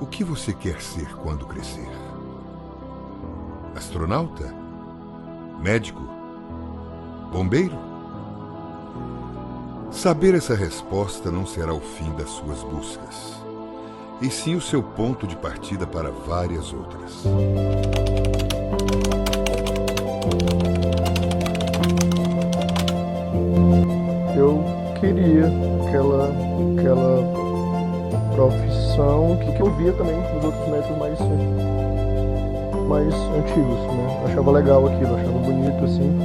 O que você quer ser quando crescer? Astronauta? Médico? Bombeiro? Saber essa resposta não será o fim das suas buscas, e sim o seu ponto de partida para várias outras. Eu queria aquela profissão que eu via também nos outros médicos mais antigos, né? Eu achava legal aquilo, achava bonito, assim.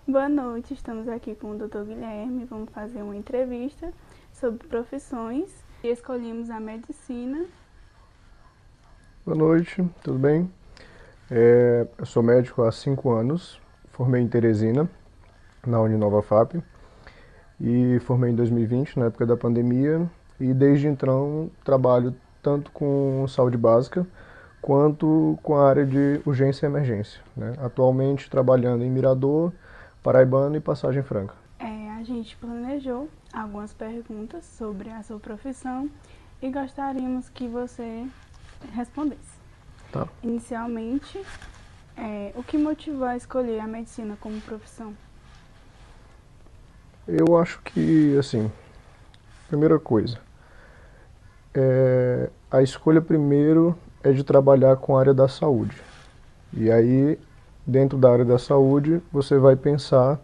Boa noite, estamos aqui com o Dr. Guilherme, vamos fazer uma entrevista sobre profissões e escolhemos a medicina. Boa noite, tudo bem? Eu sou médico há 5 anos, formei em Teresina, na Uninova FAP, e formei em 2020, na época da pandemia, e desde então trabalho tanto com saúde básica quanto com a área de urgência e emergência, né? Atualmente trabalhando em Mirador, Paraibano e Passagem Franca. A gente planejou algumas perguntas sobre a sua profissão e gostaríamos que você respondesse. Tá. Inicialmente, o que motivou a escolher a medicina como profissão? Eu acho que, assim, primeira coisa, a escolha primeiro é de trabalhar com a área da saúde. E aí, dentro da área da saúde, você vai pensar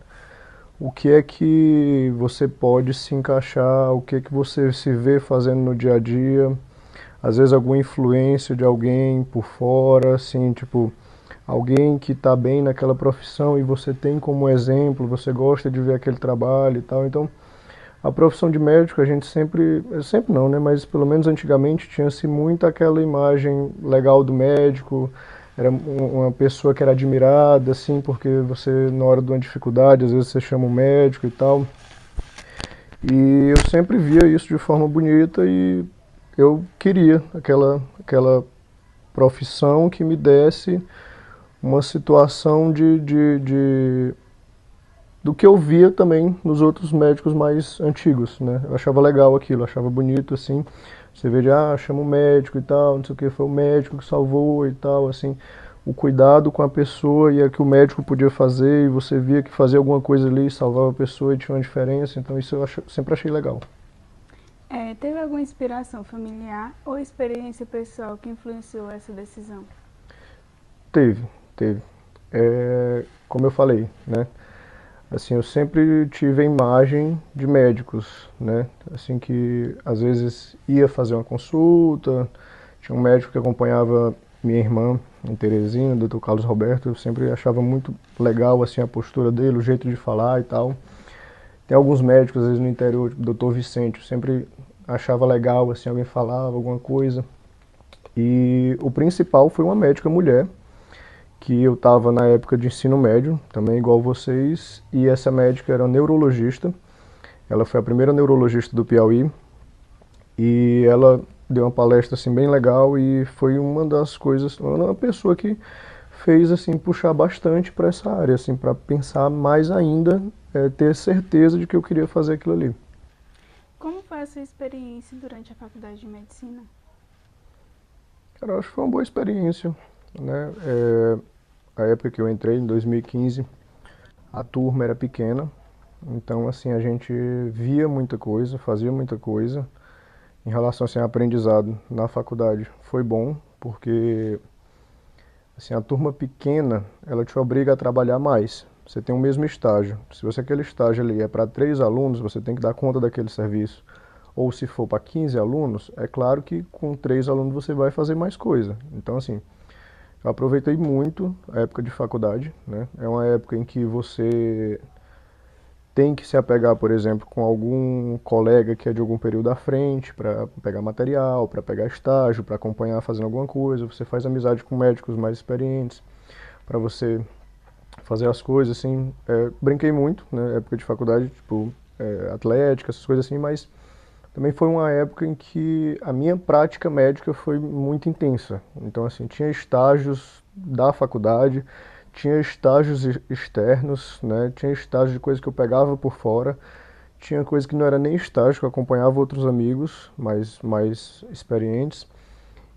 o que é que você pode se encaixar, o que é que você se vê fazendo no dia a dia, às vezes alguma influência de alguém por fora, assim, tipo, alguém que está bem naquela profissão e você tem como exemplo, você gosta de ver aquele trabalho e tal. Então, a profissão de médico, a gente sempre não, né, mas pelo menos antigamente tinha-se muito aquela imagem legal do médico, era uma pessoa que era admirada, assim, porque você, na hora de uma dificuldade, às vezes você chama um médico e tal. E eu sempre via isso de forma bonita e eu queria aquela profissão que me desse uma situação do que eu via também nos outros médicos mais antigos, né? Eu achava legal aquilo, achava bonito, assim. Você vê chama o médico e tal, não sei o que, foi o médico que salvou e tal, assim. O cuidado com a pessoa e o que o médico podia fazer, e você via que fazia alguma coisa ali, salvava a pessoa e tinha uma diferença, então isso sempre achei legal. Teve alguma inspiração familiar ou experiência pessoal que influenciou essa decisão? Teve. Como eu falei, né? Assim, eu sempre tive a imagem de médicos, né? Assim que às vezes ia fazer uma consulta, tinha um médico que acompanhava minha irmã em Teresina, o Dr. Carlos Roberto, eu sempre achava muito legal assim a postura dele, o jeito de falar e tal. Tem alguns médicos às vezes no interior, tipo o Dr. Vicente, eu sempre achava legal assim alguém falava alguma coisa. E o principal foi uma médica mulher que eu estava na época de ensino médio, também igual vocês, e essa médica era neurologista. Ela foi a primeira neurologista do Piauí e ela deu uma palestra assim bem legal e foi uma das coisas, uma pessoa que fez assim puxar bastante para essa área, assim, para pensar mais ainda, ter certeza de que eu queria fazer aquilo ali. Como foi a sua experiência durante a faculdade de medicina? Cara, eu acho que foi uma boa experiência, né? A época que eu entrei, em 2015, a turma era pequena, então assim a gente via muita coisa, fazia muita coisa. Em relação assim, ao aprendizado na faculdade, foi bom, porque assim, a turma pequena, ela te obriga a trabalhar mais. Você tem o mesmo estágio. Se você aquele estágio ali é para 3 alunos, você tem que dar conta daquele serviço. Ou se for para 15 alunos, é claro que com 3 alunos você vai fazer mais coisa. Então assim, eu aproveitei muito a época de faculdade, né? É uma época em que você tem que se apegar, por exemplo, com algum colega que é de algum período à frente para pegar material, para pegar estágio, para acompanhar fazendo alguma coisa. Você faz amizade com médicos mais experientes para você fazer as coisas, assim. Brinquei muito, né, época de faculdade, tipo, atlética, essas coisas assim, mas também foi uma época em que a minha prática médica foi muito intensa. Então, assim, tinha estágios da faculdade, tinha estágios externos, né? Tinha estágios de coisas que eu pegava por fora, tinha coisa que não era nem estágio, que eu acompanhava outros amigos mais experientes.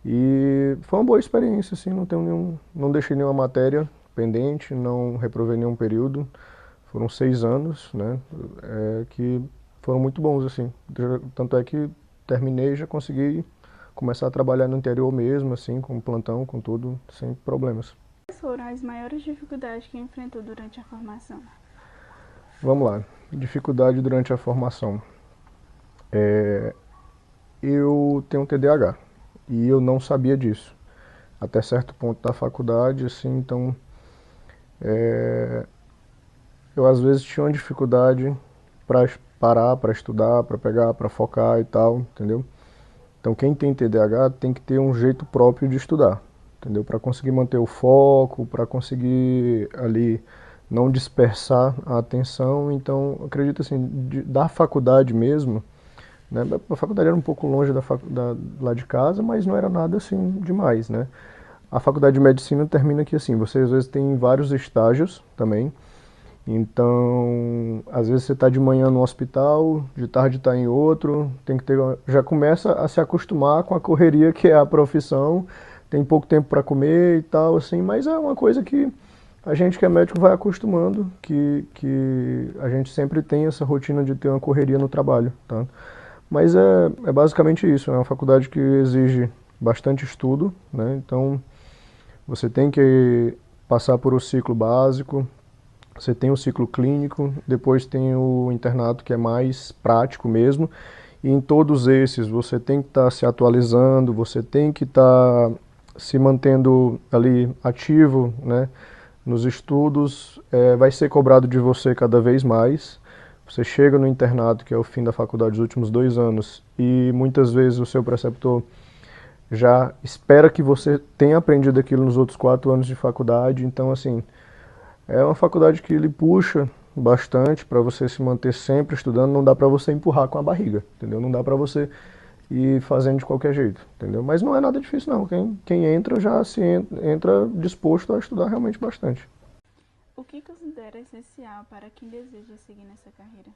E foi uma boa experiência, assim, não deixei nenhuma matéria pendente, não reprovei nenhum período. Foram 6 anos, né, que foram muito bons, assim. Tanto é que terminei e já consegui começar a trabalhar no interior mesmo, assim, com plantão, com tudo, sem problemas. Quais foram as maiores dificuldades que enfrentou durante a formação? Vamos lá, dificuldade durante a formação. Eu tenho TDAH e eu não sabia disso até certo ponto da faculdade, assim, então eu às vezes tinha uma dificuldade para parar, para estudar, para pegar, para focar e tal, entendeu? Então quem tem TDAH tem que ter um jeito próprio de estudar, entendeu? Para conseguir manter o foco, para conseguir ali não dispersar a atenção. Então, acredito assim, da faculdade mesmo, né? A faculdade era um pouco longe lá de casa, mas não era nada assim demais, né? A faculdade de medicina termina aqui assim, você às vezes tem vários estágios também. Então, às vezes você está de manhã no hospital, de tarde está em outro, tem que ter, já começa a se acostumar com a correria que é a profissão, tem pouco tempo para comer e tal, assim, mas é uma coisa que a gente que é médico vai acostumando, que a gente sempre tem essa rotina de ter uma correria no trabalho, tá? Mas é basicamente isso, é uma faculdade que exige bastante estudo, né? Então, você tem que passar por o ciclo básico, você tem o ciclo clínico, depois tem o internato que é mais prático mesmo, e em todos esses você tem que estar se atualizando, você tem que estar se mantendo ali ativo, né, nos estudos, vai ser cobrado de você cada vez mais. Você chega no internato, que é o fim da faculdade dos últimos 2 anos, e muitas vezes o seu preceptor já espera que você tenha aprendido aquilo nos outros 4 anos de faculdade, então assim, é uma faculdade que ele puxa bastante para você se manter sempre estudando, não dá para você empurrar com a barriga, entendeu? Não dá para você ir fazendo de qualquer jeito, entendeu? Mas não é nada difícil não, quem entra já entra disposto a estudar realmente bastante. O que considera essencial para quem deseja seguir nessa carreira?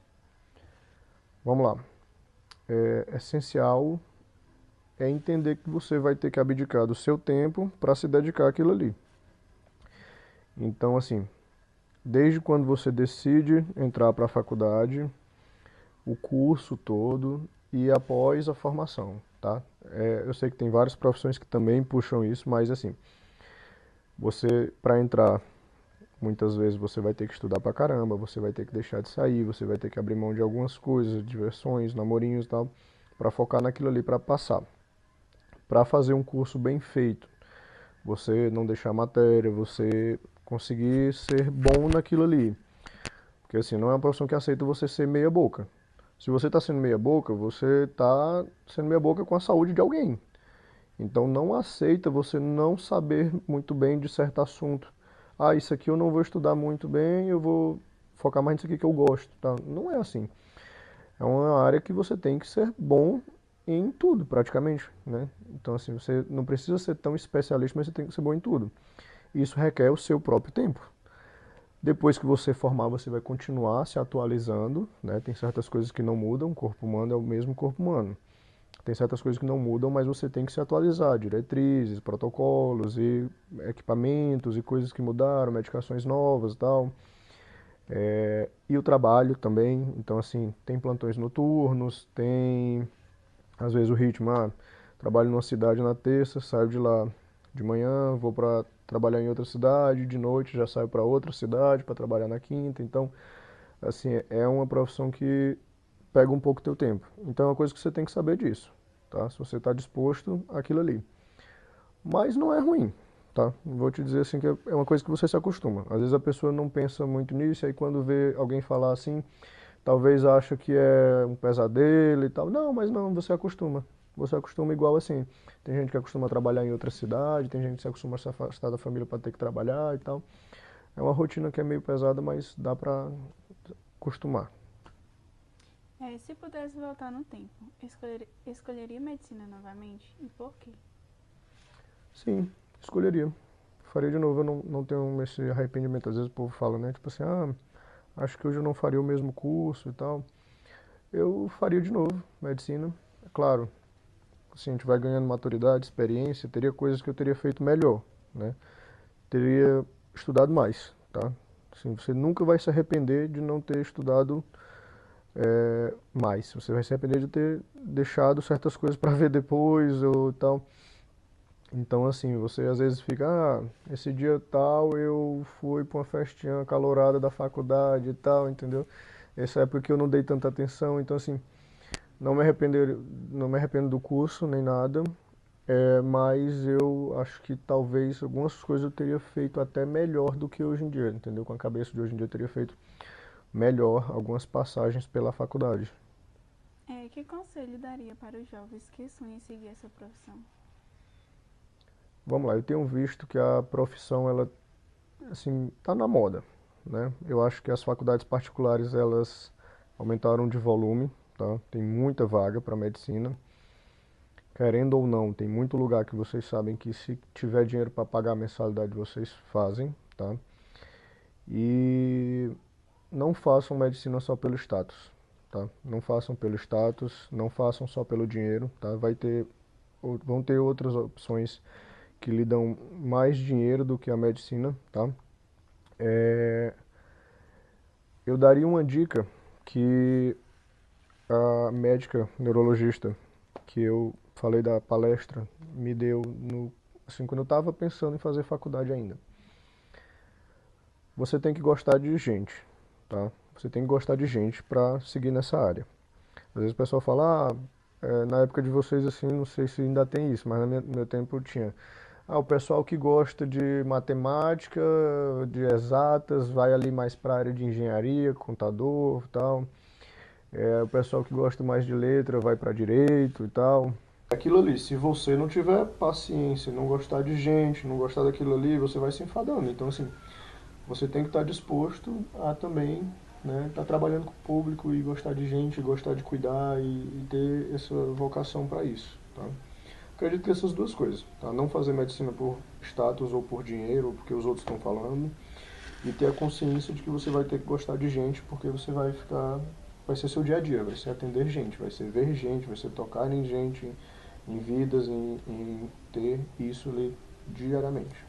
Vamos lá. Essencial é entender que você vai ter que abdicar do seu tempo para se dedicar àquilo ali. Então, assim, desde quando você decide entrar para a faculdade, o curso todo e após a formação, tá? Eu sei que tem várias profissões que também puxam isso, mas assim, você para entrar, muitas vezes você vai ter que estudar pra caramba, você vai ter que deixar de sair, você vai ter que abrir mão de algumas coisas, diversões, namorinhos e tal, para focar naquilo ali para passar. Para fazer um curso bem feito, você não deixar matéria, você conseguir ser bom naquilo ali. Porque assim, não é uma profissão que aceita você ser meia boca. Se você está sendo meia boca, você está sendo meia boca com a saúde de alguém. Então não aceita você não saber muito bem de certo assunto. Ah, isso aqui eu não vou estudar muito bem, eu vou focar mais nisso aqui que eu gosto. Tá? Não é assim. É uma área que você tem que ser bom em tudo, praticamente, né? Então assim, você não precisa ser tão especialista, mas você tem que ser bom em tudo. Isso requer o seu próprio tempo. Depois que você formar, você vai continuar se atualizando, né? Tem certas coisas que não mudam, o corpo humano é o mesmo corpo humano. Tem certas coisas que não mudam, mas você tem que se atualizar, diretrizes, protocolos e equipamentos e coisas que mudaram, medicações novas e tal. E o trabalho também, então assim, tem plantões noturnos, tem às vezes o ritmo, trabalho numa cidade na terça, saio de lá de manhã, vou para trabalhar em outra cidade, de noite já saio para outra cidade para trabalhar na quinta. Então, assim, é uma profissão que pega um pouco teu tempo. Então é uma coisa que você tem que saber disso, tá? Se você está disposto àquilo ali. Mas não é ruim, tá? Vou te dizer assim que é uma coisa que você se acostuma. Às vezes a pessoa não pensa muito nisso, aí quando vê alguém falar assim, talvez acha que é um pesadelo e tal. Não, mas não, você acostuma. Você acostuma igual assim. Tem gente que acostuma a trabalhar em outra cidade, tem gente que se acostuma a se afastar da família para ter que trabalhar e tal. É uma rotina que é meio pesada, mas dá para acostumar. Se pudesse voltar no tempo, escolheria medicina novamente? E por quê? Sim, escolheria. Faria de novo, eu não tenho esse arrependimento. Às vezes o povo fala, né? Tipo assim, acho que hoje eu não faria o mesmo curso e tal. eu faria de novo medicina. É claro, assim, a gente vai ganhando maturidade, experiência, teria coisas que eu teria feito melhor, né? Teria estudado mais, tá? Assim, você nunca vai se arrepender de não ter estudado mais. Você vai se arrepender de ter deixado certas coisas para ver depois ou tal. Então, assim, você às vezes fica, esse dia tal eu fui para uma festinha calorada da faculdade e tal, entendeu? Essa época que eu não dei tanta atenção, então assim, não me arrependo do curso nem nada, mas eu acho que talvez algumas coisas eu teria feito até melhor do que hoje em dia, entendeu? Com a cabeça de hoje em dia eu teria feito melhor algumas passagens pela faculdade. Que conselho daria para os jovens que sonham em seguir essa profissão? Vamos lá, eu tenho visto que a profissão, ela, assim, tá na moda, né? Eu acho que as faculdades particulares, elas aumentaram de volume, tá? Tem muita vaga para medicina. Querendo ou não, tem muito lugar que vocês sabem que se tiver dinheiro para pagar a mensalidade, vocês fazem, tá? E não façam medicina só pelo status, tá? Não façam pelo status, não façam só pelo dinheiro, tá? Vão ter outras opções que lhe dão mais dinheiro do que a medicina, tá? É, eu daria uma dica que a médica neurologista que eu falei da palestra me deu assim, quando eu estava pensando em fazer faculdade ainda. Você tem que gostar de gente, tá? Você tem que gostar de gente para seguir nessa área. Às vezes o pessoal fala, na época de vocês assim, não sei se ainda tem isso, mas no meu tempo tinha. O pessoal que gosta de matemática, de exatas, vai ali mais para a área de engenharia, contador, e tal. O pessoal que gosta mais de letra vai para direito e tal. Aquilo ali, se você não tiver paciência, não gostar de gente, não gostar daquilo ali, você vai se enfadando. Então, assim, você tem que estar disposto a também, né, estar trabalhando com o público e gostar de gente, gostar de cuidar e ter essa vocação para isso, tá? Acredito que essas duas coisas, tá? Não fazer medicina por status ou por dinheiro, ou porque os outros estão falando, e ter a consciência de que você vai ter que gostar de gente, porque você vai ser seu dia a dia, vai ser atender gente, vai ser ver gente, vai ser tocar em gente, em vidas, em ter isso ali diariamente.